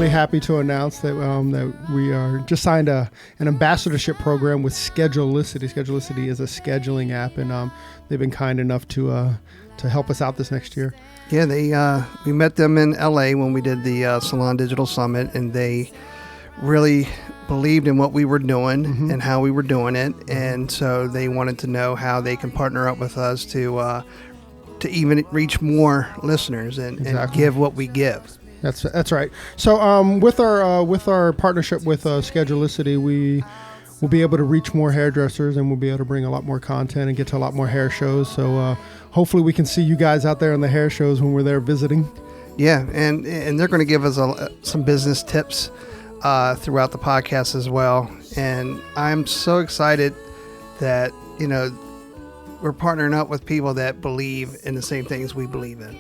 really happy to announce that that we are just signed an ambassadorship program with Schedulicity. Schedulicity is a scheduling app, and they've been kind enough to help us out this next year. Yeah, we met them in LA when we did the Salon Digital Summit, and they really believed in what we were doing and how we were doing it, and so they wanted to know how they can partner up with us to even reach more listeners and give what we give. That's right. So with our partnership with Schedulicity, we will be able to reach more hairdressers, and we'll be able to bring a lot more content and get to a lot more hair shows. So hopefully we can see you guys out there in the hair shows when we're there visiting. Yeah, and they're going to give us some business tips throughout the podcast as well. And I'm so excited that, we're partnering up with people that believe in the same things we believe in.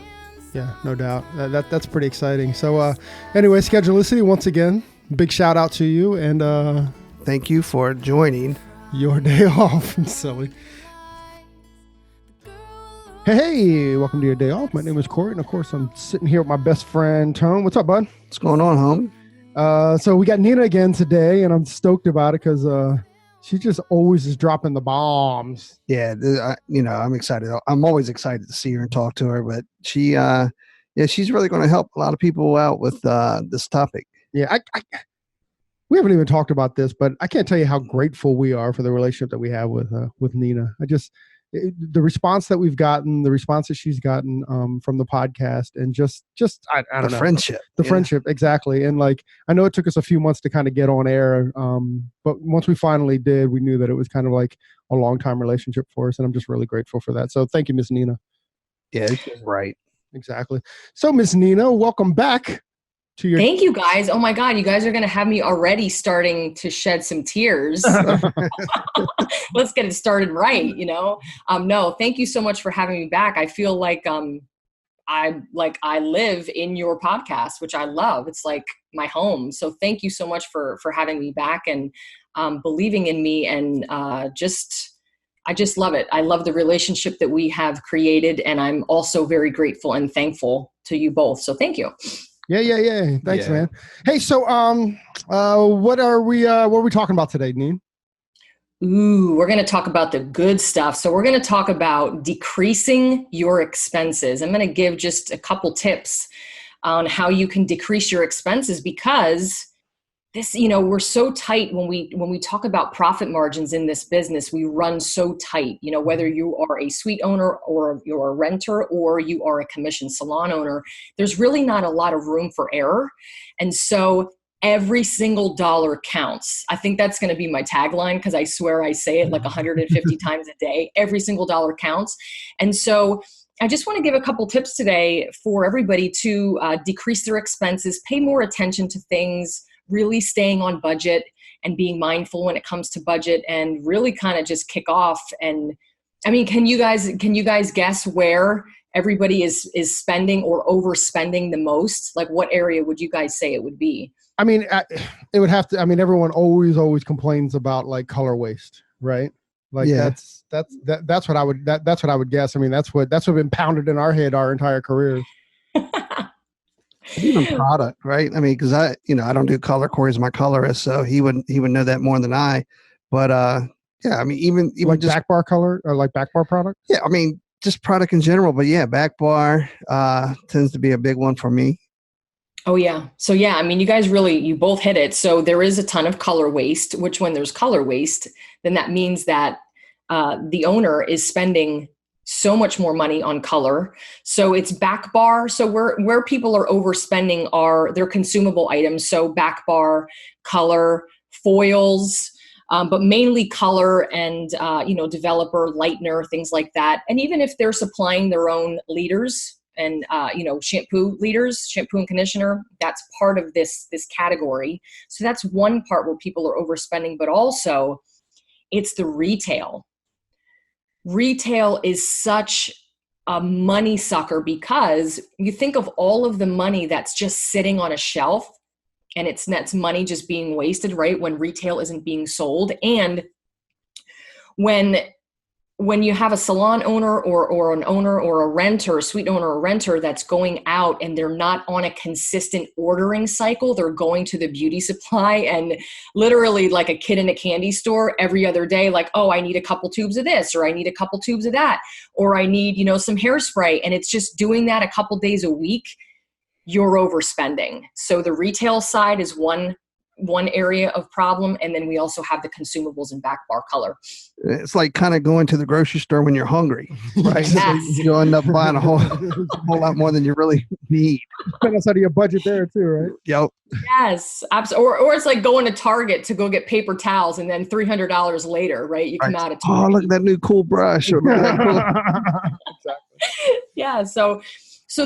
Yeah, no doubt. That's pretty exciting. So anyway, Schedulicity, once again, big shout out to you, and thank you for joining your day off. Silly. Hey, welcome to your day off. My name is Corey, and of course I'm sitting here with my best friend Tone. What's up, bud? What's going on, home? So we got Nina again today, and I'm stoked about it because she just always is dropping the bombs. Yeah, I'm excited. I'm always excited to see her and talk to her, but she's really going to help a lot of people out with this topic. Yeah, we haven't even talked about this, but I can't tell you how grateful we are for the relationship that we have with Nina. The response that we've gotten, the response that she's gotten from the podcast, and just I don't know. Friendship, exactly. And I know it took us a few months to kind of get on air, but once we finally did, we knew that it was kind of like a long time relationship for us, and I'm just really grateful for that. So thank you, Miss Nina. Yeah, right. Exactly. So Miss Nina, welcome back. Thank you, guys. Oh my God, you guys are going to have me already starting to shed some tears. Let's get it started right. No, thank you so much for having me back. I feel like I live in your podcast, which I love. It's like my home. So thank you so much for having me back and believing in me, and I just love it. I love the relationship that we have created, and I'm also very grateful and thankful to you both. So thank you. Yeah. Thanks, man. Hey, so what are we talking about today, Neen? Ooh, we're going to talk about the good stuff. So we're going to talk about decreasing your expenses. I'm going to give just a couple tips on how you can decrease your expenses, because this, we're so tight when we talk about profit margins in this business. We run so tight, whether you are a suite owner or you're a renter or you are a commissioned salon owner, there's really not a lot of room for error. And so every single dollar counts. I think that's going to be my tagline, because I swear I say it like 150 times a day. Every single dollar counts. And so I just want to give a couple tips today for everybody to decrease their expenses, pay more attention to things, really staying on budget and being mindful when it comes to budget, and really kind of just kick off. And I mean, can you guys guess where everybody is spending or overspending the most? Like, what area would you guys say it would be? I mean, it would have to. I mean, everyone always complains about like color waste, right? Like that's what I would guess. I mean, that's what been pounded in our head our entire careers. Even product, right? I mean, because I don't do color. Corey's my colorist, so he would know that more than I. But yeah, I mean, even like just back bar color or like back bar product. Yeah, I mean, just product in general. But yeah, back bar tends to be a big one for me. Oh yeah. So yeah, I mean, you both hit it. So there is a ton of color waste, which when there's color waste, then that means that the owner is spending so much more money on color. So it's back bar. So where people are overspending are their consumable items. So back bar, color, foils, but mainly color and, developer, lightener, things like that. And even if they're supplying their own leaders and, shampoo and conditioner, that's part of this category. So that's one part where people are overspending, but also it's the retail. Retail is such a money sucker, because you think of all of the money that's just sitting on a shelf, and that's money just being wasted, right? When retail isn't being sold. And when when you have a salon owner or an owner or a renter, a suite owner or renter that's going out and they're not on a consistent ordering cycle, they're going to the beauty supply and literally like a kid in a candy store every other day, like, oh, I need a couple tubes of this, or I need a couple tubes of that, or I need, some hairspray. And it's just doing that a couple days a week, you're overspending. So the retail side is one area of problem. And then we also have the consumables and back bar color. It's like kind of going to the grocery store when you're hungry, right? Yes. You'll end up buying a whole lot more than you really need. Depends on your budget there too, right? Yep. Yes, absolutely. Or it's like going to Target to go get paper towels, and then $300 later, right? You come out of oh, look at that new cool brush. Or look at that cool... Exactly. Yeah. So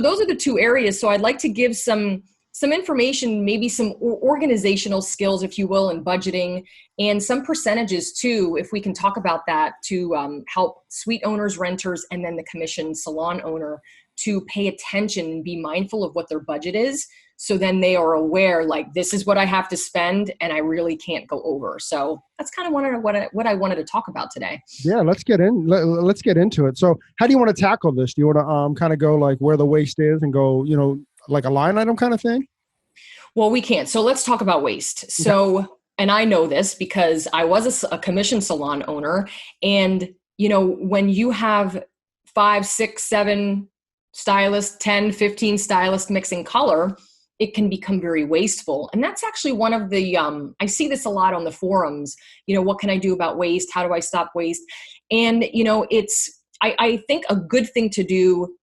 those are the two areas. So I'd like to give some information, maybe some organizational skills, if you will, in budgeting, and some percentages too, if we can talk about that, to help suite owners, renters, and then the commissioned salon owner to pay attention and be mindful of what their budget is. So then they are aware, like, this is what I have to spend and I really can't go over. So that's kind of what I wanted to talk about today. Yeah, let's get into it. So how do you want to tackle this? Do you want to kind of go like where the waste is and go, like a line item kind of thing? Well, we can't. So let's talk about waste. So, and I know this because I was a commission salon owner, and, when you have 5, 6, 7 stylists, 10, 15 stylists mixing color, it can become very wasteful. And that's actually one of the, I see this a lot on the forums, what can I do about waste? How do I stop waste? And, I think a good thing to do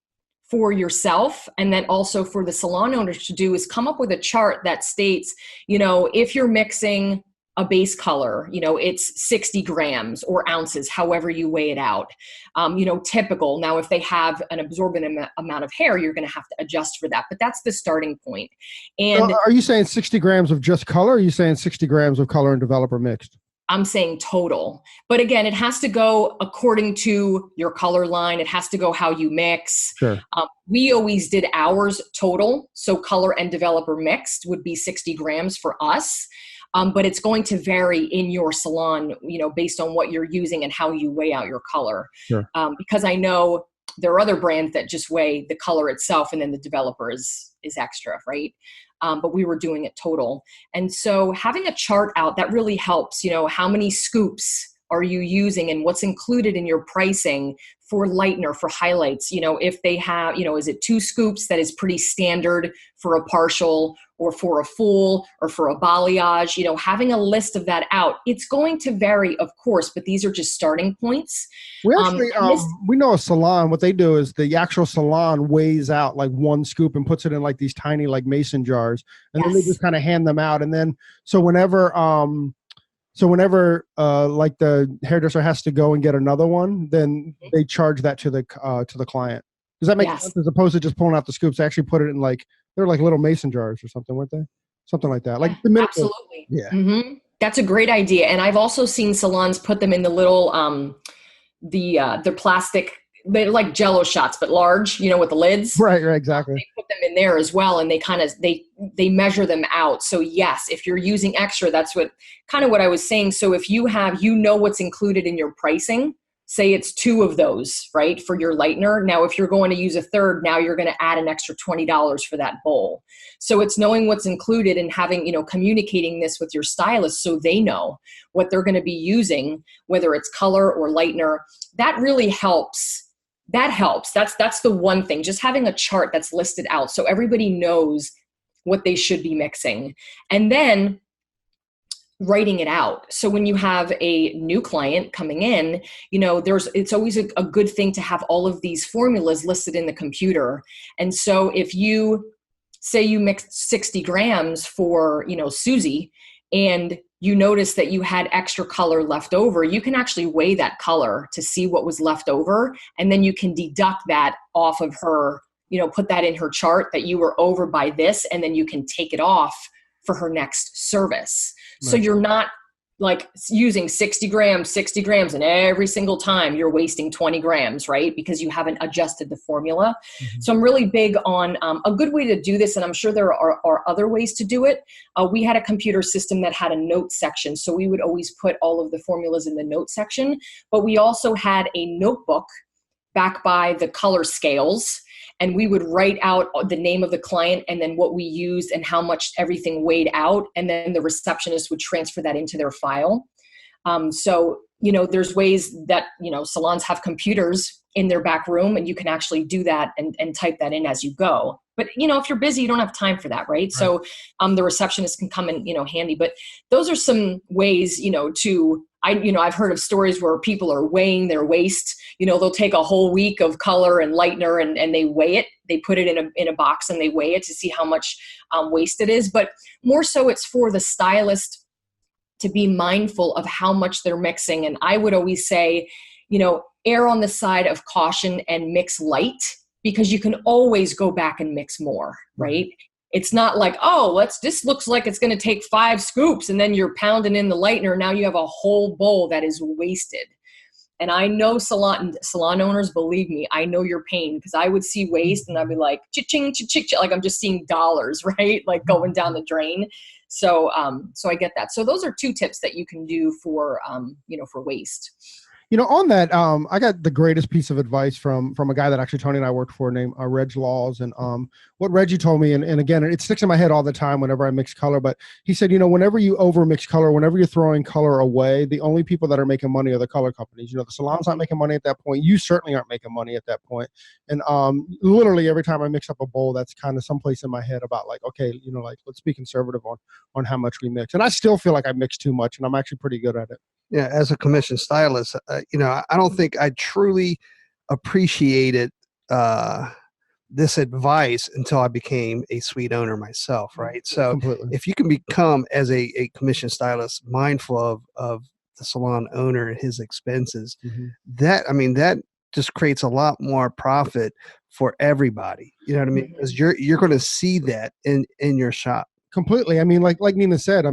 for yourself, and then also for the salon owners to do, is come up with a chart that states, if you're mixing a base color, it's 60 grams or ounces, however you weigh it out, typical. Now, if they have an absorbent amount of hair, you're going to have to adjust for that, but that's the starting point. And are you saying 60 grams of just color? Or are you saying 60 grams of color and developer mixed? I'm saying total. But again, it has to go according to your color line. It has to go how you mix. Sure. We always did ours total. So color and developer mixed would be 60 grams for us. But it's going to vary in your salon, based on what you're using and how you weigh out your color. Sure. Because I know there are other brands that just weigh the color itself and then the developer is extra, right? But we were doing it total. And so having a chart out, that really helps, how many scoops are you using and what's included in your pricing for lightener, for highlights. If they have, is it 2 scoops that is pretty standard for a partial or for a full or for a balayage, having a list of that out. It's going to vary, of course, but these are just starting points. We actually, we know a salon, what they do is the actual salon weighs out like 1 scoop and puts it in like these tiny, like mason jars. And then they just kind of hand them out. And then, so whenever like the hairdresser has to go and get another one, then they charge that to the client. Does that make sense? As opposed to just pulling out the scoops, they actually put it in like, they're like little mason jars or something, weren't they? Something like that. Like the absolutely. Yeah. Mm-hmm. That's a great idea. And I've also seen salons put them in the little, the plastic, they're like Jello shots, but large, with the lids. Right, exactly. They put them in there as well. And they they measure them out. So yes, if you're using extra, that's what I was saying. So if you have, what's included in your pricing, say it's 2 of those, right, for your lightener. Now, if you're going to use a third, now you're going to add an extra $20 for that bowl. So it's knowing what's included and having, communicating this with your stylist so they know what they're going to be using, whether it's color or lightener. That really helps. That helps. That's the one thing, just having a chart that's listed out so everybody knows what they should be mixing. And then writing it out. So when you have a new client coming in, it's always a good thing to have all of these formulas listed in the computer. And so if you say you mixed 60 grams for, Susie, and you notice that you had extra color left over, you can actually weigh that color to see what was left over. And then you can deduct that off of her, put that in her chart that you were over by this, and then you can take it off for her next service. So you're not like using 60 grams, and every single time you're wasting 20 grams, right? Because you haven't adjusted the formula. Mm-hmm. So I'm really big on a good way to do this, and I'm sure there are other ways to do it. We had a computer system that had a note section, so we would always put all of the formulas in the note section, but we also had a notebook back by the color scales, and we would write out the name of the client and then what we used and how much everything weighed out. And then the receptionist would transfer that into their file. So, there's ways that, salons have computers in their back room, and you can actually do that and type that in as you go. But, if you're busy, you don't have time for that, right? So the receptionist can come in, handy. But those are some ways, I've heard of stories where people are weighing their waste. They'll take a whole week of color and lightener and they weigh it. They put it in a box and they weigh it to see how much waste it is. But more so it's for the stylist to be mindful of how much they're mixing. And I would always say, err on the side of caution and mix light, because you can always go back and mix more, right? It's not like, this looks like it's going to take 5 scoops and then you're pounding in the lightener. Now you have a whole bowl that is wasted. And I know salon owners, believe me, I know your pain, because I would see waste and I'd be like, cha-ching, cha-ching, like I'm just seeing dollars, right? Like going down the drain. So I get that. So those are 2 tips that you can do for waste. On that, I got the greatest piece of advice from a guy that actually Tony and I worked for named Reg Laws. And what Reggie told me, and again, it sticks in my head all the time whenever I mix color, but he said, whenever you over mix color, whenever you're throwing color away, the only people that are making money are the color companies. The salon's not making money at that point. You certainly aren't making money at that point. And literally every time I mix up a bowl, that's kind of someplace in my head about like, okay, let's be conservative on how much we mix. And I still feel like I mix too much, and I'm actually pretty good at it. Yeah, as a commissioned stylist, I don't think I truly appreciated this advice until I became a suite owner myself, right? So Completely. If you can become, as a commissioned stylist, mindful of the salon owner and his expenses, that just creates a lot more profit for everybody. You know what I mean? Because you're going to see that in your shop. Completely. I mean, like Nina said,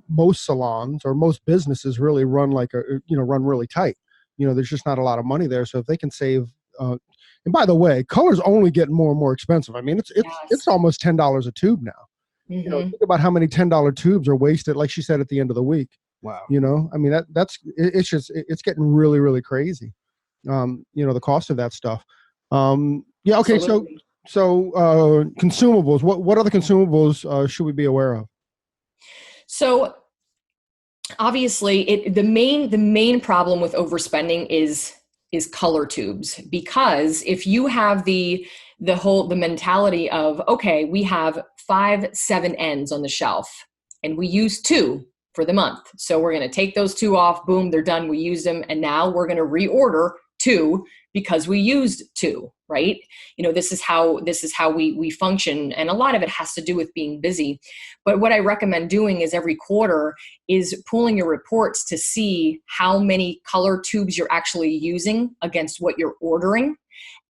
most salons or most businesses really run run really tight. There's just not a lot of money there. So if they can save, and by the way, color's only getting more and more expensive. It's almost $10 a tube now. Think about how many $10 tubes are wasted, like she said, at the end of the week. Wow. It's getting really, really crazy. The cost of that stuff. Okay. Absolutely. So consumables, what other consumables should we be aware of? So obviously the main problem with overspending is color tubes, because if you have the mentality of, okay, we have 5-7 ends on the shelf and we use 2 for the month. So we're going to take those 2 off, boom, they're done. We use them. And now we're going to reorder 2 because we used 2, right? This is how we function. And a lot of it has to do with being busy. But what I recommend doing is every quarter is pulling your reports to see how many color tubes you're actually using against what you're ordering,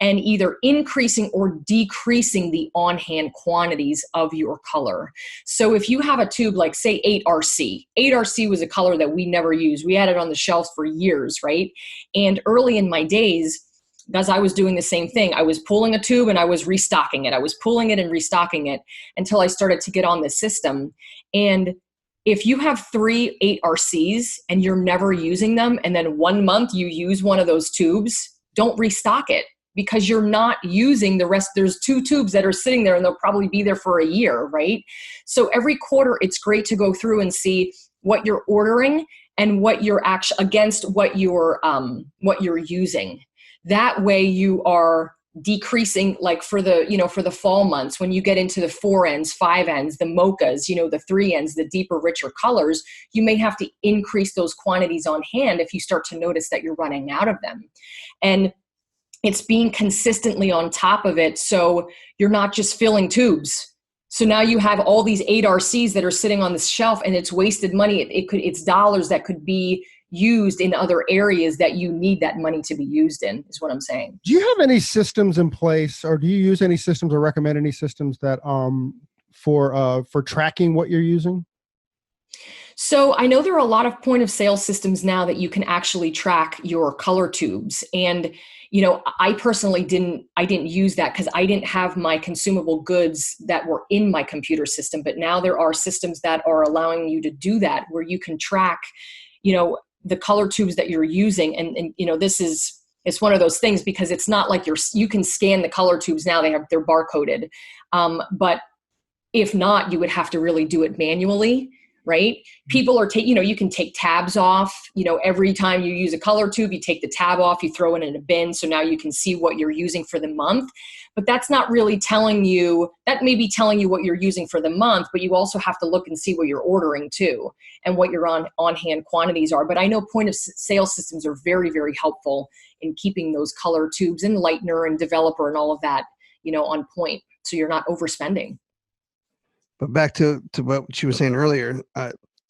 and either increasing or decreasing the on-hand quantities of your color. So if you have a tube like, say, 8RC. 8RC was a color that we never used. We had it on the shelves for years, right? And early in my days, as I was doing the same thing, I was pulling a tube and I was restocking it. I was pulling it and restocking it until I started to get on the system. And if you have 3 8RCs and you're never using them, and then 1 month you use one of those tubes, don't restock it, because you're not using the rest. There's 2 tubes that are sitting there and they'll probably be there for a year, right? So every quarter, it's great to go through and see what you're ordering and what you're actually against what you're using. That way you are decreasing, like for the fall months, when you get into the 4 ends, 5 ends, the mochas, the 3 ends, the deeper, richer colors, you may have to increase those quantities on hand if you start to notice that you're running out of them. And it's being consistently on top of it, so you're not just filling tubes. So now you have all these 8RCs that are sitting on the shelf, and it's wasted money. It's dollars that could be used in other areas that you need that money to be used in, is what I'm saying. Do you have any systems in place, or do you use any systems or recommend any systems that for tracking what you're using? So I know there are a lot of point of sale systems now that you can actually track your color tubes. And, I personally didn't use that because I didn't have my consumable goods that were in my computer system. But now there are systems that are allowing you to do that, where you can track, the color tubes that you're using. And it's one of those things, because it's not like you can scan the color tubes now, they're barcoded. But if not, you would have to really do it manually. Right? People are you can take tabs off, every time you use a color tube, you take the tab off, you throw it in a bin. So now you can see what you're using for the month, but that's not really that may be telling you what you're using for the month, but you also have to look and see what you're ordering too, and what your on-hand quantities are. But I know point of sale systems are very, very helpful in keeping those color tubes and lightener and developer and all of that, on point. So you're not overspending. But back to what she was saying earlier,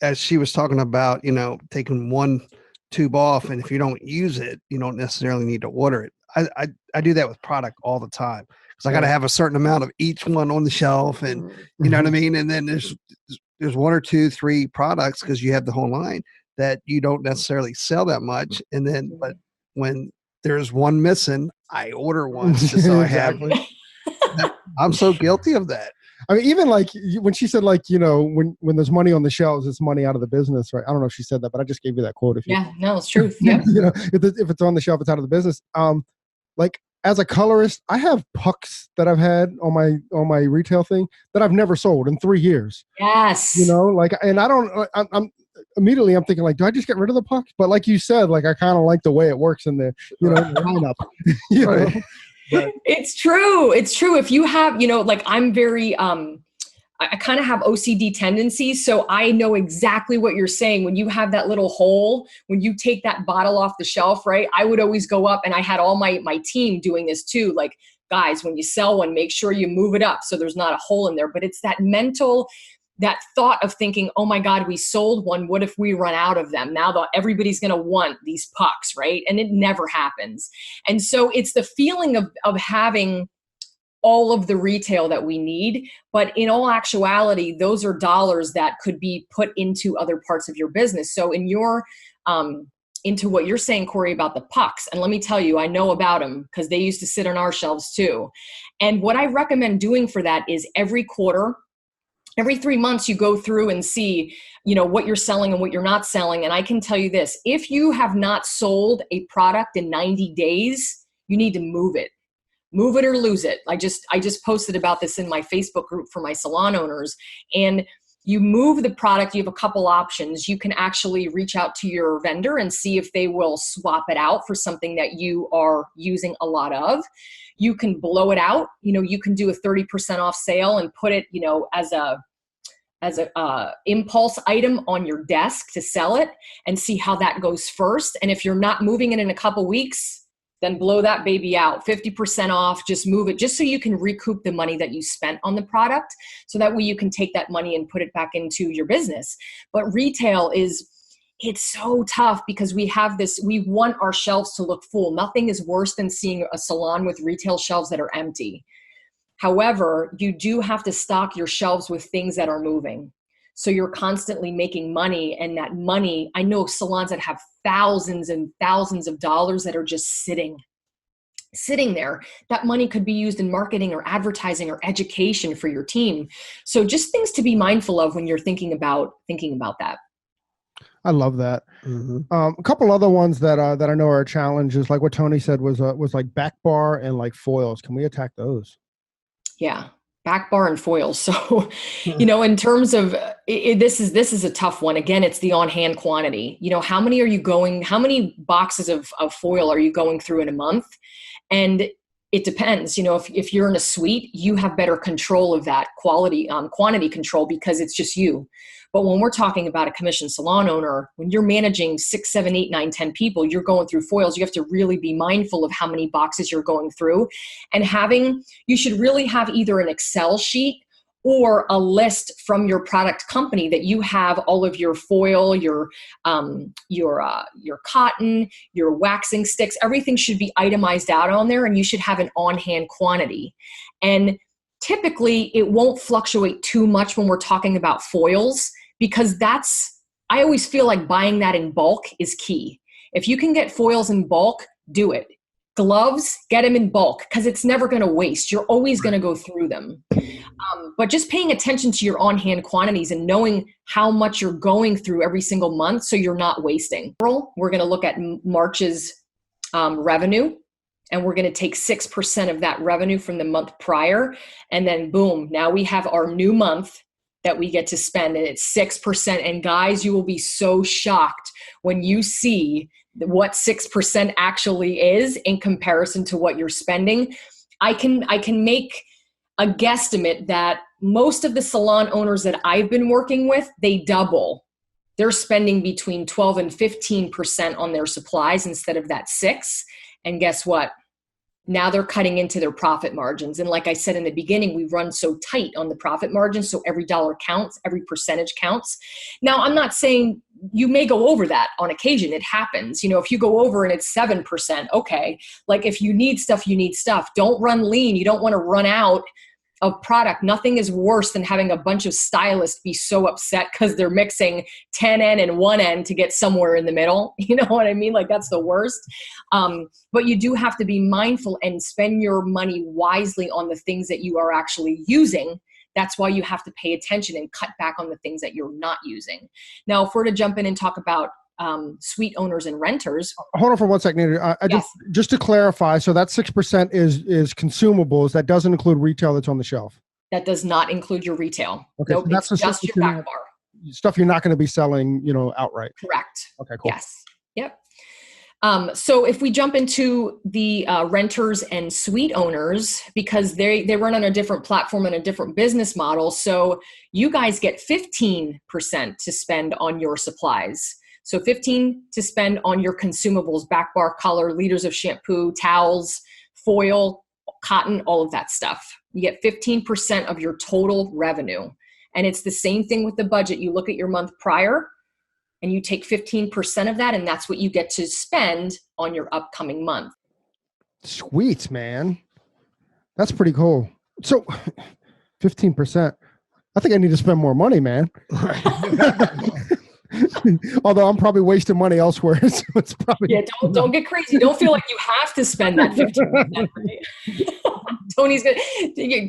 as she was talking about, taking one tube off, and if you don't use it, you don't necessarily need to order it. I do that with product all the time, because I got to have a certain amount of each one on the shelf, and you know what I mean. And then there's one or two, three products, because you have the whole line that you don't necessarily sell that much. And then, but when there's one missing, I order one just so I have. I'm so guilty of that. I mean, even like when she said, like, when there's money on the shelves, it's money out of the business, right? I don't know if she said that, but I just gave you that quote. No, it's truth. Yeah. If it's on the shelf, it's out of the business. Like as a colorist, I have pucks that I've had on my retail thing that I've never sold in 3 years. Yes. And I'm immediately I'm thinking, like, do I just get rid of the pucks? But like you said, like, I kind of like the way it works in the, lineup. Right. It's true. It's true. If you have, like, I'm very, I kind of have OCD tendencies. So I know exactly what you're saying. When you have that little hole, when you take that bottle off the shelf, right? I would always go up, and I had all my team doing this too. Like, guys, when you sell one, make sure you move it up so there's not a hole in there. But it's that thought of thinking, oh my God, we sold one. What if we run out of them? Now everybody's going to want these pucks, right? And it never happens. And so it's the feeling of having all of the retail that we need. But in all actuality, those are dollars that could be put into other parts of your business. So into what you're saying, Corey, about the pucks. And let me tell you, I know about them because they used to sit on our shelves too. And what I recommend doing for that is every quarter, every 3 months, you go through and see, what you're selling and what you're not selling. And I can tell you this, if you have not sold a product in 90 days, you need to move it. Move it or lose it. I just posted about this in my Facebook group for my salon owners. And you move the product, you have a couple options. You can actually reach out to your vendor and see if they will swap it out for something that you are using a lot of. You can blow it out. You can do a 30% off sale and put it, as a impulse item on your desk to sell it, and see how that goes first. And if you're not moving it in a couple weeks, then blow that baby out, 50% off, just move it, just so you can recoup the money that you spent on the product. So that way you can take that money and put it back into your business. But retail it's so tough, because we want our shelves to look full. Nothing is worse than seeing a salon with retail shelves that are empty. However, you do have to stock your shelves with things that are moving. So you're constantly making money, and that money, I know salons that have thousands and thousands of dollars that are just sitting there. That money could be used in marketing or advertising or education for your team. So just things to be mindful of when you're thinking about that. I love that. Mm-hmm. A couple other ones that I know are challenges, like what Tony said, was like back bar and like foils. Can we attack those? Yeah. Back bar and foils. So, in terms of this is a tough one. Again, it's the on-hand quantity. How many boxes of foil are you going through in a month? And it depends. If you're in a suite, you have better control of that quantity control, because it's just you. But when we're talking about a commissioned salon owner, when you're managing 6, 7, 8, 9, 10 people, you're going through foils. You have to really be mindful of how many boxes you're going through, and you should really have either an Excel sheet or a list from your product company that you have all of your foil, your cotton, your waxing sticks. Everything should be itemized out on there, and you should have an on-hand quantity. And typically, it won't fluctuate too much when we're talking about foils, because that's I always feel like buying that in bulk is key. If you can get foils in bulk, do it. Gloves, get them in bulk because it's never going to waste. You're always going to go through them. But just paying attention to your on-hand quantities and knowing how much you're going through every single month so you're not wasting. We're going to look at March's revenue, and we're going to take 6% of that revenue from the month prior. And then boom, now we have our new month that we get to spend, and it's 6%. And guys, you will be so shocked when you see what 6% actually is in comparison to what you're spending. I can make a guesstimate that most of the salon owners that I've been working with, they double. They're spending between 12 and 15% on their supplies instead of that 6. And guess what? Now they're cutting into their profit margins. And like I said in the beginning, we run so tight on the profit margin. So every dollar counts, every percentage counts. Now, I'm not saying you may go over that on occasion. It happens. If you go over and it's 7%, okay. Like if you need stuff, you need stuff. Don't run lean. You don't want to run out of product. Nothing is worse than having a bunch of stylists be so upset because they're mixing 10N and 1N to get somewhere in the middle. You know what I mean? Like that's the worst. But you do have to be mindful and spend your money wisely on the things that you are actually using. That's why you have to pay attention and cut back on the things that you're not using. Now, if we're to jump in and talk about suite owners and renters. Hold on for 1 second. Yes. Just to clarify, so that 6% is consumables. That doesn't include retail that's on the shelf. That does not include your retail. Okay, nope, so that's it's just your back bar. Stuff you're not going to be selling, outright. Correct. Okay, cool. Yes. Yep. So if we jump into the renters and suite owners, because they run on a different platform and a different business model, so you guys get 15% to spend on your supplies. So 15 to spend on your consumables, back bar, color, liters of shampoo, towels, foil, cotton, all of that stuff. You get 15% of your total revenue. And it's the same thing with the budget. You look at your month prior and you take 15% of that, and that's what you get to spend on your upcoming month. Sweet, man. That's pretty cool. So 15%. I think I need to spend more money, man. Although I'm probably wasting money elsewhere. So it's probably don't get crazy. Don't feel like you have to spend that 15%. Right?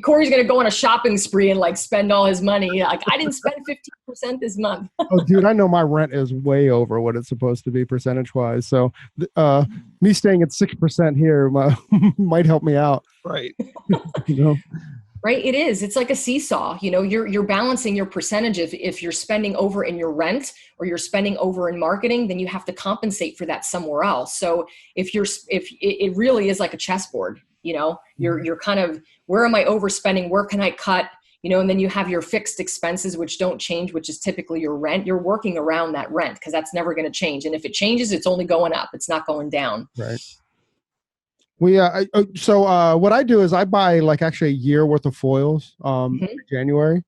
Corey's gonna go on a shopping spree and like spend all his money. Like I didn't spend 15% this month. Oh, dude, I know my rent is way over what it's supposed to be percentage wise. So me staying at 6% here might help me out. Right. Right. It is. It's like a seesaw. You're balancing your percentage. If you're spending over in your rent or you're spending over in marketing, then you have to compensate for that somewhere else. So if it really is like a chessboard, you're kind of, where am I overspending? Where can I cut? And then you have your fixed expenses, which don't change, which is typically your rent. You're working around that rent because that's never going to change. And if it changes, it's only going up. It's not going down. Right. So what I do is I buy like actually a year worth of foils January.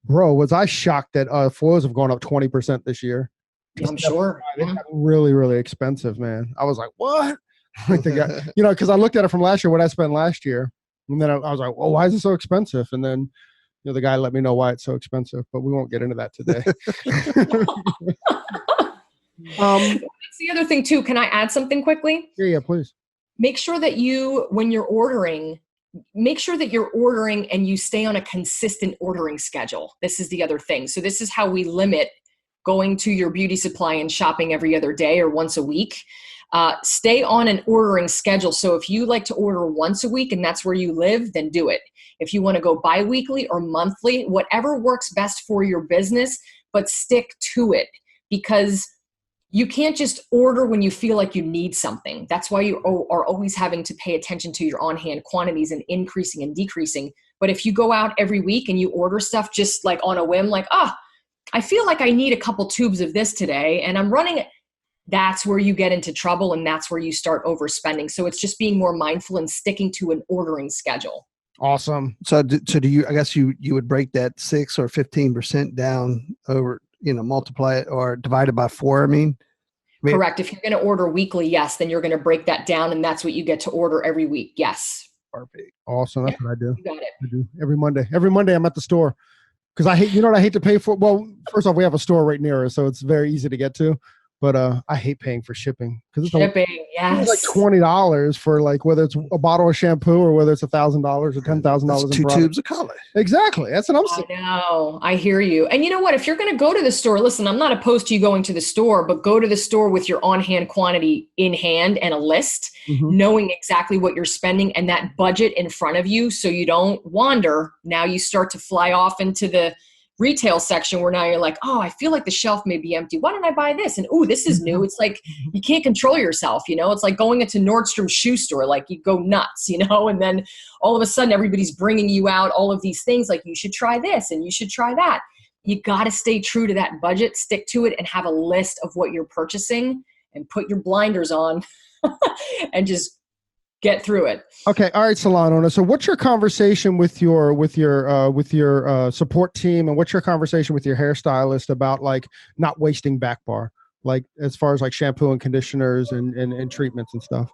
Bro, was I shocked that foils have gone up 20% this year. I'm sure. They're really, really expensive, man. I was like, what? Like the guy, because I looked at it from last year, what I spent last year. And then I was like, well, why is it so expensive? And then the guy let me know why it's so expensive, but we won't get into that today. That's the other thing too. Can I add something quickly? Yeah, please. Make sure that when you're ordering, make sure that you're ordering and you stay on a consistent ordering schedule. This is the other thing. So this is how we limit going to your beauty supply and shopping every other day or once a week. Stay on an ordering schedule. So if you like to order once a week and that's where you live, then do it. If you want to go bi-weekly or monthly, whatever works best for your business, but stick to it, because you can't just order when you feel like you need something. That's why you are always having to pay attention to your on-hand quantities and increasing and decreasing. But if you go out every week and you order stuff just like on a whim, like, I feel like I need a couple tubes of this today and I'm running it, that's where you get into trouble and that's where you start overspending. So it's just being more mindful and sticking to an ordering schedule. Awesome. So do you, I guess you would break that 6 or 15% down over, multiply it or divide it by 4. I mean, correct. If you're going to order weekly, yes, then you're going to break that down and that's what you get to order every week. Yes. Perfect. Awesome. That's what I do. You got it. I do every Monday. Every Monday I'm at the store Because I hate, you know what I hate to pay for? Well, first off, we have a store right near us, so it's very easy to get to. But I hate paying for shipping because Shipping, it's like yes. $20 for like whether it's a bottle of shampoo or whether it's $1,000 or $10,000 in two product. tubes of color. Exactly. That's what I'm saying. I know. I hear you. And you know what? If you're going to go to the store, listen, I'm not opposed to you going to the store, but go to the store with your on-hand quantity in hand and a list, knowing exactly what you're spending and that budget in front of you so you don't wander. Now you start to fly off into the retail section where now you're like, oh, I feel like the shelf may be empty. Why don't I buy this? And oh, this is new. It's like you can't control yourself, you know? It's like going into Nordstrom shoe store, like you go nuts, you know? And then all of a sudden everybody's bringing you out all of these things like you should try this and you should try that. You got to stay true to that budget, stick to it, and have a list of what you're purchasing and put your blinders on and just get through it. Okay. All right, salon owner. So what's your conversation with your support team, and what's your conversation with your hairstylist about like not wasting back bar, like as far as like shampoo and conditioners and treatments and stuff?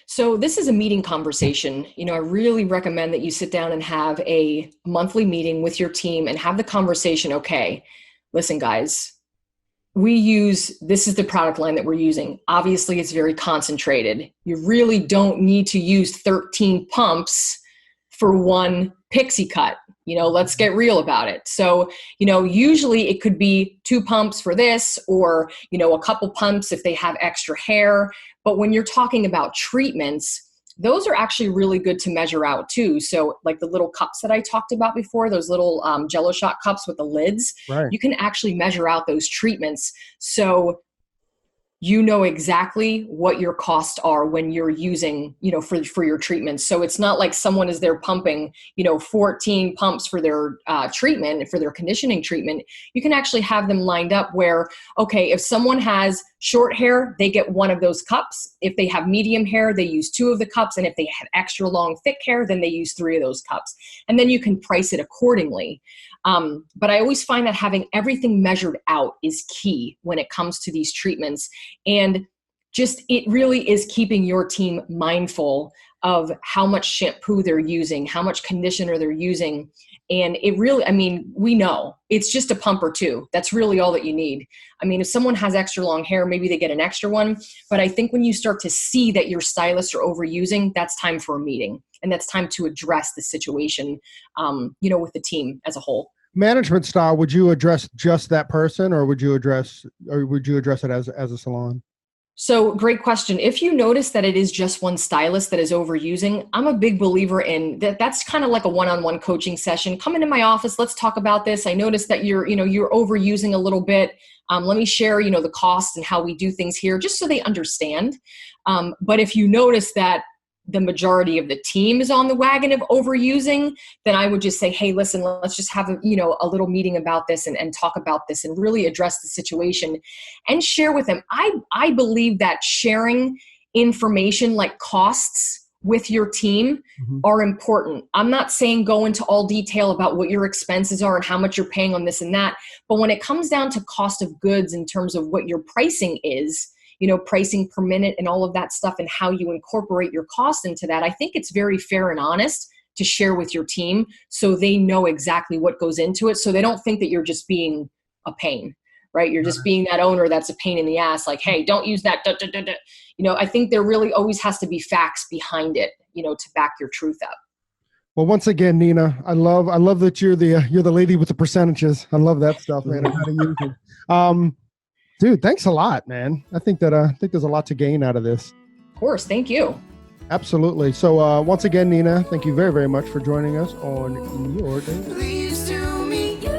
So this is a meeting conversation. You know, I really recommend that you sit down and have a monthly meeting with your team and have the conversation. Okay, listen, guys, this is the product line that we're using. Obviously, it's very concentrated. You really don't need to use 13 pumps for one pixie cut. You know, let's get real about it. So, you know, usually it could be 2 pumps for this or, you know, a couple pumps if they have extra hair. But when you're talking about treatments, those are actually really good to measure out too. So like the little cups that I talked about before, those little Jello shot cups with the lids, right. You can actually measure out those treatments. So you know exactly what your costs are when you're using, you know, for your treatments. So it's not like someone is there pumping, you know, 14 pumps for their treatment, for their conditioning treatment. You can actually have them lined up where, okay, if someone has short hair, they get 1 of those cups. If they have medium hair, they use 2 of the cups. And if they have extra long, thick hair, then they use 3 of those cups. And then you can price it accordingly. But I always find that having everything measured out is key when it comes to these treatments. And just, it really is keeping your team mindful of how much shampoo they're using, how much conditioner they're using. And it really, I mean, we know it's just a pump or 2. That's really all that you need. I mean, if someone has extra long hair, maybe they get an extra one. But I think when you start to see that your stylists are overusing, that's time for a meeting. And that's time to address the situation, you know, with the team as a whole. Management style, would you address just that person, or would you address it as a salon? So great question. If you notice that it is just one stylist that is overusing, I'm a big believer in that. That's kind of like a one-on-one coaching session. Come into my office. Let's talk about this. I noticed that you're overusing a little bit. Let me share, you know, the costs and how we do things here, just so they understand. But if you notice that the majority of the team is on the wagon of overusing, then I would just say, hey, listen, let's just have a little meeting about this and talk about this and really address the situation and share with them. I believe that sharing information like costs with your team are important. I'm not saying go into all detail about what your expenses are and how much you're paying on this and that. But when it comes down to cost of goods in terms of what your pricing is, you know, pricing per minute and all of that stuff and how you incorporate your cost into that, I think it's very fair and honest to share with your team so they know exactly what goes into it. So they don't think that you're just being a pain, right? You're just being that owner that's a pain in the ass. Like, hey, don't use that. Da, da, da, da. You know, I think there really always has to be facts behind it, you know, to back your truth up. Well, once again, Nina, I love that you're the lady with the percentages. I love that stuff, man. I gotta use it. Dude, thanks a lot, man. I think there's a lot to gain out of this. Of course. Thank you. Absolutely. So once again, Nina, thank you very, very much for joining us on Your Day. Please do me you.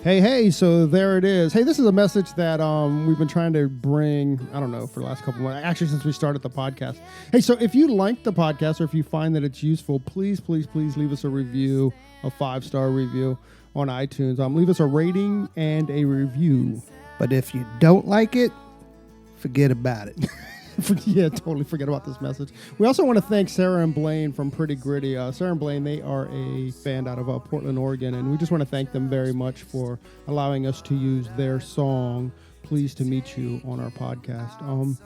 Hey, so there it is. Hey, this is a message that we've been trying to bring, I don't know, for the last couple of months, actually since we started the podcast. Hey, so if you like the podcast or if you find that it's useful, please leave us a review, a 5-star review on iTunes. Leave us a rating and a review. But if you don't like it, forget about it. Yeah, totally forget about this message. We also want to thank Sarah and Blaine from Pretty Gritty. Sarah and Blaine, they are a band out of Portland, Oregon, and we just want to thank them very much for allowing us to use their song, Pleased to Meet You, on our podcast.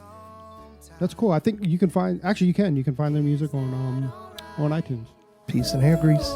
That's cool. I think you can find their music on iTunes. Peace and hair grease.